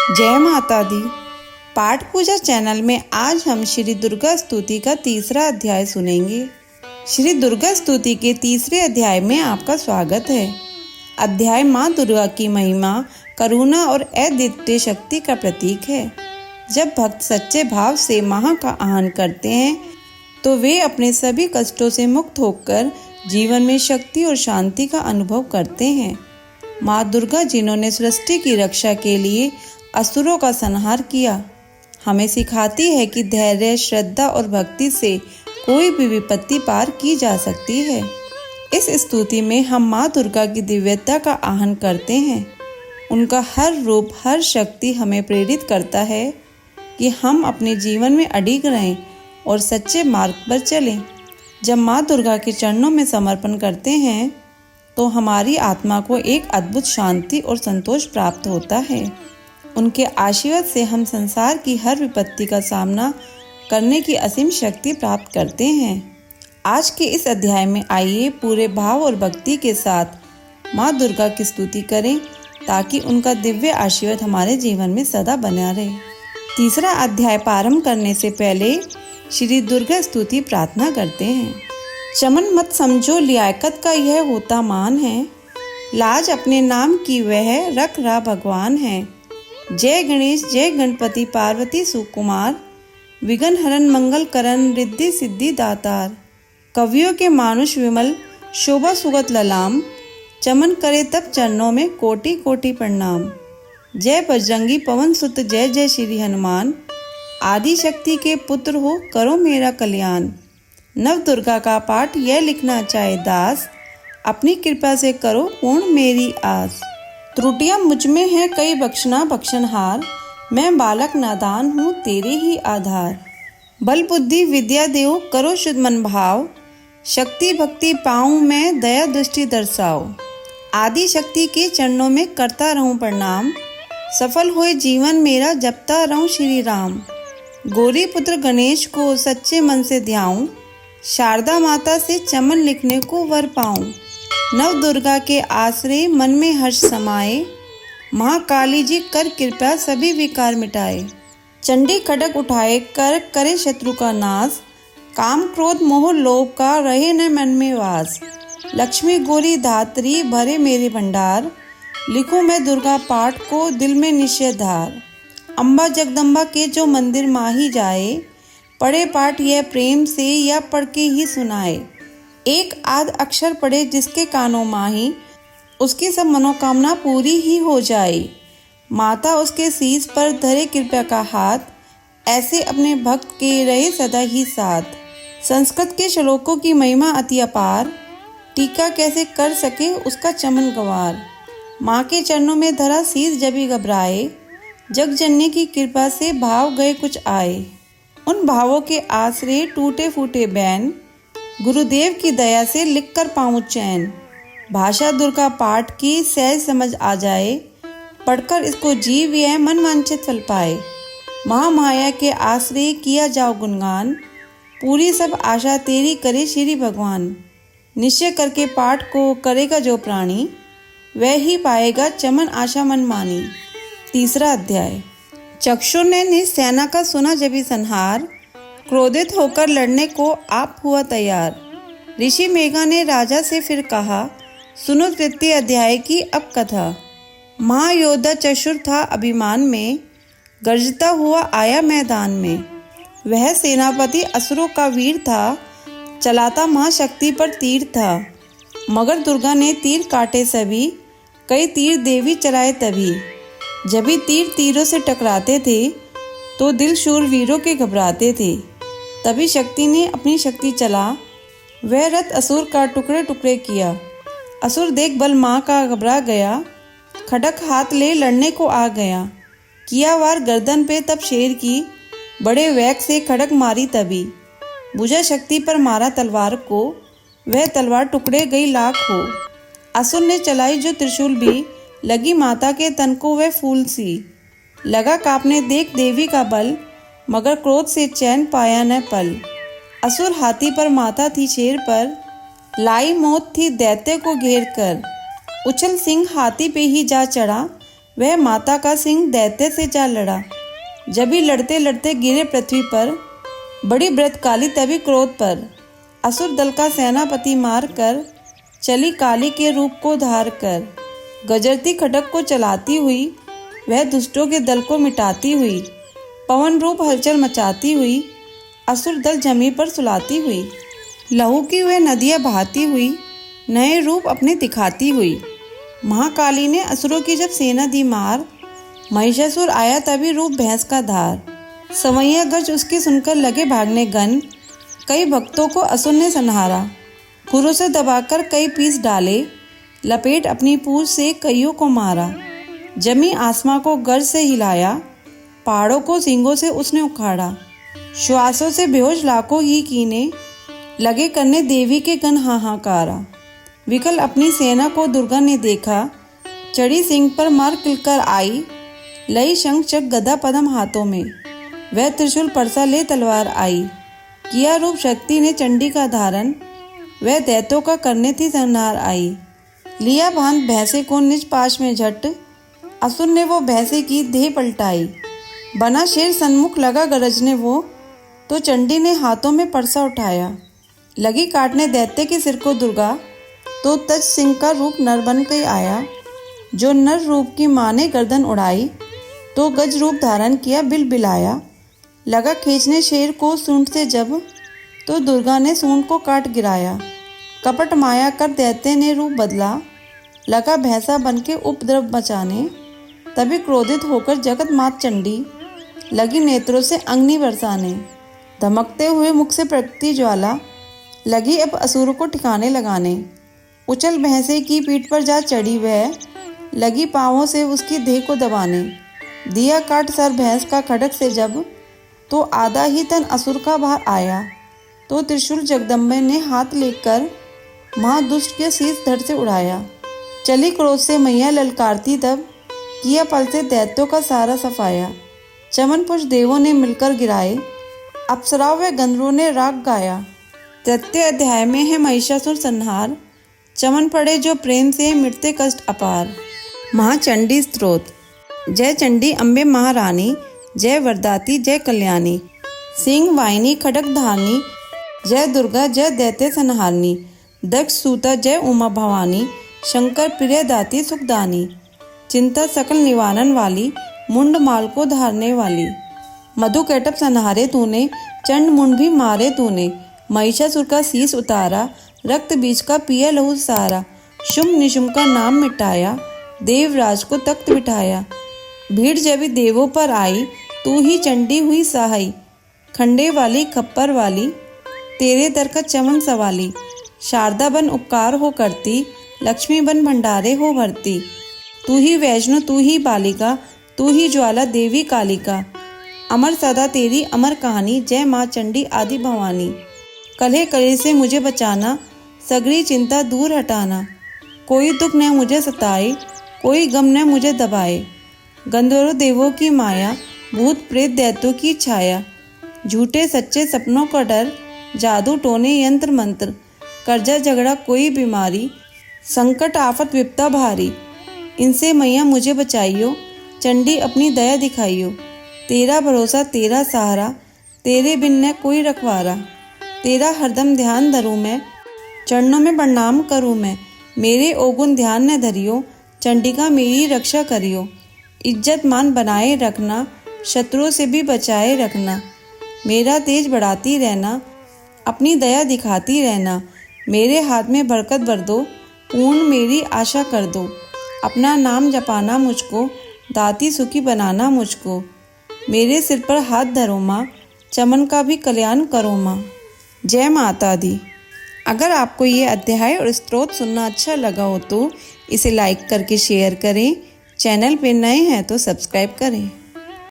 जय माता दी। पाठ पूजा चैनल में आज हम श्री दुर्गा स्तुति का तीसरा अध्याय सुनेंगे। श्री दुर्गा स्तुति के तीसरे अध्याय में आपका स्वागत है। अध्याय माँ दुर्गा की महिमा, करुणा और अद्वितीय शक्ति का प्रतीक है। जब भक्त सच्चे भाव से माँ का आह्वान करते हैं तो वे अपने सभी कष्टों से मुक्त होकर जीवन में शक्ति और शांति का अनुभव करते हैं। माँ दुर्गा जिन्होंने सृष्टि की रक्षा के लिए असुरों का संहार किया, हमें सिखाती है कि धैर्य, श्रद्धा और भक्ति से कोई भी विपत्ति पार की जा सकती है। इस स्तुति में हम माँ दुर्गा की दिव्यता का आह्वान करते हैं। उनका हर रूप, हर शक्ति हमें प्रेरित करता है कि हम अपने जीवन में अडिग रहें और सच्चे मार्ग पर चलें। जब माँ दुर्गा के चरणों में समर्पण करते हैं तो हमारी आत्मा को एक अद्भुत शांति और संतोष प्राप्त होता है। उनके आशीर्वाद से हम संसार की हर विपत्ति का सामना करने की असीम शक्ति प्राप्त करते हैं। आज के इस अध्याय में आइए पूरे भाव और भक्ति के साथ माँ दुर्गा की स्तुति करें ताकि उनका दिव्य आशीर्वाद हमारे जीवन में सदा बना रहे। तीसरा अध्याय प्रारंभ करने से पहले श्री दुर्गा स्तुति प्रार्थना करते हैं। चमन मत समझो लियाकत का यह होता मान है, लाज अपने नाम की वह रख रहा भगवान है। जय गणेश जय गणपति पार्वती सुकुमार, विघ्न हरन मंगल करन रिद्धि सिद्धि दातार। कवियों के मानुष विमल शोभा सुगत ललाम, चमन करे तब चरणों में कोटि कोटि प्रणाम। जय बजरंगी पवन सुत जय जय श्री हनुमान, आदि शक्ति के पुत्र हो करो मेरा कल्याण। नव दुर्गा का पाठ यह लिखना चाहे दास, अपनी कृपा से करो पूर्ण मेरी आस। त्रुटियां मुझ में है कई बख्शना बख्शनहार, मैं बालक नादान हूँ तेरे ही आधार। बल बुद्धि विद्या देव करो शुद्ध मन भाव, शक्ति भक्ति पाऊँ मैं दया दृष्टि दर्शाओ। आदि शक्ति के चरणों में करता रहूँ प्रणाम, सफल होए जीवन मेरा जपता रहूँ श्री राम। गौरी पुत्र गणेश को सच्चे मन से ध्याऊं, शारदा माता से चमन लिखने को वर पाऊं। नव दुर्गा के आश्रय मन में हर्ष समाए, महाकाली जी कर कृपा सभी विकार मिटाए। चंडी खड्ग उठाए कर करे शत्रु का नाश, काम क्रोध मोह लोभ का रहे न मन में वास। लक्ष्मी गौरी धात्री भरे मेरे भंडार, लिखूं मैं दुर्गा पाठ को दिल में निश्चय धार। अम्बा जगदम्बा के जो मंदिर माही जाए, पढ़े पाठ यह प्रेम से या पढ़ के ही सुनाए। एक आध अक्षर पढ़े जिसके कानों माही, उसकी सब मनोकामना पूरी ही हो जाए। माता उसके शीश पर धरे कृपा का हाथ, ऐसे अपने भक्त के रहे सदा ही साथ। संस्कृत के श्लोकों की महिमा अति अपार, टीका कैसे कर सके उसका चमन गवार। माँ के चरणों में धरा शीश जब ही घबराए, जग जननी की कृपा से भाव गए कुछ आए। उन भावों के आश्रय टूटे फूटे बैन, गुरुदेव की दया से लिख कर पाऊँ चैन। भाषा दुर्गा पाठ की सहज समझ आ जाए, पढ़कर इसको जीव यह मन वांछित फल पाए। महामाया के आश्रय किया जाओ गुणगान, पूरी सब आशा तेरी करे श्री भगवान। निश्चय करके पाठ को करेगा जो प्राणी, वह ही पाएगा चमन आशा मन मानी। तीसरा अध्याय। चक्षुर ने सेना का सुना जभी संहार, क्रोधित होकर लड़ने को आप हुआ तैयार। ऋषि मेघा ने राजा से फिर कहा, सुनो तृतीय अध्याय की अब कथा। महायोद्धा चक्षुर था अभिमान में, गर्जता हुआ आया मैदान में। वह सेनापति असुरों का वीर था, चलाता महाशक्ति पर तीर था। मगर दुर्गा ने तीर काटे सभी, कई तीर देवी चलाए तभी। जब भी तीर तीरों से टकराते थे तो दिल शूर वीरों के घबराते थे। तभी शक्ति ने अपनी शक्ति चला, वह रथ असुर का टुकड़े टुकड़े किया। असुर देख बल माँ का घबरा गया, खड़क हाथ ले लड़ने को आ गया। किया वार गर्दन पे तब शेर की, बड़े वेग से खड़क मारी तभी। बुझा शक्ति पर मारा तलवार को, वह तलवार टुकड़े गई लाख हो। असुर ने चलाई जो त्रिशूल भी, लगी माता के तन को वह फूल सी। लगा कांपने देख देवी का बल, मगर क्रोध से चैन पाया न पल। असुर हाथी पर माता थी शेर पर, लाई मौत थी दैत्य को घेर कर। उछल सिंह हाथी पे ही जा चढ़ा, वह माता का सिंह दैत्य से जा लड़ा। जब ही लड़ते लड़ते गिरे पृथ्वी पर, बड़ी ब्रतकाली तभी क्रोध पर। असुर दल का सेनापति मार कर चली काली के रूप को धार कर। गजरती खड्ग को चलाती हुई वह दुष्टों के दल को मिटाती हुई। पवन रूप हलचल मचाती हुई असुर दल जमी पर सुलाती हुई। लहू की वह नदियाँ बहाती हुई नए रूप अपने दिखाती हुई। महाकाली ने असुरों की जब सेना दी मार, महिषासुर आया तभी रूप भैंस का धार। सवैया गर्ज उसकी सुनकर लगे भागने गन, कई भक्तों को असुर ने संहारा। खुरों से दबाकर कई पीस डाले, लपेट अपनी पूंछ से कईयों को मारा। जमी आसमां को गर्ज से हिलाया, पहाड़ों को सींगों से उसने उखाड़ा। श्वासों से बेहोश लाखों ही कीने, लगे करने देवी के गण हाहाकारा। विकल अपनी सेना को दुर्गा ने देखा, चढ़ी सिंह पर मार किलकर आई। लई शंख चक गदा पद्म हाथों में, वह त्रिशूल परसा ले तलवार आई। किया रूप शक्ति ने चंडी का धारण, वह दैत्यों का करने थी संहार आई। लिया भांत भैंसे को निज पाश में झट, असुर ने वो भैंसे की देह पलटाई। बना शेर सन्मुख लगा गरजने वो, तो चंडी ने हाथों में परसा उठाया। लगी काटने दैत्य के सिर को दुर्गा, तो तज सिंह का रूप नर बन के आया। जो नर रूप की माँ ने गर्दन उड़ाई, तो गज रूप धारण किया बिलबिलाया। लगा खींचने शेर को सूंड से जब, तो दुर्गा ने सूंड को काट गिराया। कपट माया कर दैत्य ने रूप बदला, लगा भैंसा बन के उपद्रव मचाने। तभी क्रोधित होकर जगत मात चंडी, लगी नेत्रों से अग्नि बरसाने। धमकते हुए मुख से प्रगति ज्वाला, लगी अब असुरों को ठिकाने लगाने। उछल भैंसे की पीठ पर जा चढ़ी वह, लगी पाँवों से उसकी देह को दबाने। दिया काट सर भैंस का खड्ग से जब, तो आधा ही तन असुर का बाहर आया। तो त्रिशूल जगदम्बे ने हाथ लेकर महादुष्ट के शीश धड़ से उड़ाया। चली क्रोध से मैया ललकारती तब, किया पल से दैत्यों का सारा सफाया। चमन पुष्प देवों ने मिलकर गिराए, अप्सराओं व गंधर्वों ने राग गाया। तृतीय अध्याय में है महिषासुर संहार। चमन पड़े जो प्रेम से मिटते कष्ट अपार। महाचंडी स्तोत्र। जय चंडी अम्बे महारानी, जय वरदाती जय कल्याणी। सिंह वाहिनी खड्ग धारनी, जय दुर्गा जय दैत्य संहारनी। दक्ष सूता जय उमा भवानी, शंकर प्रिय दाती सुखदानी। चिंता सकल निवारण वाली, मुंड माल को धारने वाली। मधु कैटभ संहारे तूने, चंड मुंड भी मारे तूने। महिषासुर का शीश उतारा, रक्त बीज का पिया लहू सारा। शुंभ निशुंभ का नाम मिटाया, देवराज को तख्त बिठाया। भीड़ जब देवों पर आई, तू ही चंडी हुई सहाय। खंडे वाली खप्पर वाली, तेरे दर का चमन सवाली। शारदा बन उपकार हो करती, लक्ष्मी बन भंडारे हो भरती। तू ही वैष्णो तू ही बालिका, तू ही ज्वाला देवी कालिका। अमर सदा तेरी अमर कहानी, जय माँ चंडी आदि भवानी। कलह कले से मुझे बचाना, सगरी चिंता दूर हटाना। कोई दुख न मुझे सताए, कोई गम न मुझे दबाए। गंधर्व देवों की माया, भूत प्रेत दैत्यों की छाया। झूठे सच्चे सपनों का डर, जादू टोने यंत्र मंत्र। कर्जा झगड़ा कोई बीमारी, संकट आफत विपदा भारी। इनसे मैया मुझे बचाइयो, चंडी अपनी दया दिखाइयो। तेरा भरोसा तेरा सहारा, तेरे बिन न कोई रखवारा। तेरा हरदम ध्यान धरूं मैं, चरणों में प्रणाम करूं मैं। मेरे ओगुन ध्यान न धरियो, चंडिका मेरी रक्षा करियो। इज्जत मान बनाए रखना, शत्रुओं से भी बचाए रखना। मेरा तेज बढ़ाती रहना, अपनी दया दिखाती रहना। मेरे हाथ में बरकत भर दो, पूर्ण मेरी आशा कर दो। अपना नाम जपाना मुझको, दाती सुखी बनाना मुझको। मेरे सिर पर हाथ धरो माँ, चमन का भी कल्याण करो माँ। जय माता दी। अगर आपको ये अध्याय और स्तोत्र सुनना अच्छा लगा हो तो इसे लाइक करके शेयर करें। चैनल पे नए हैं तो सब्सक्राइब करें।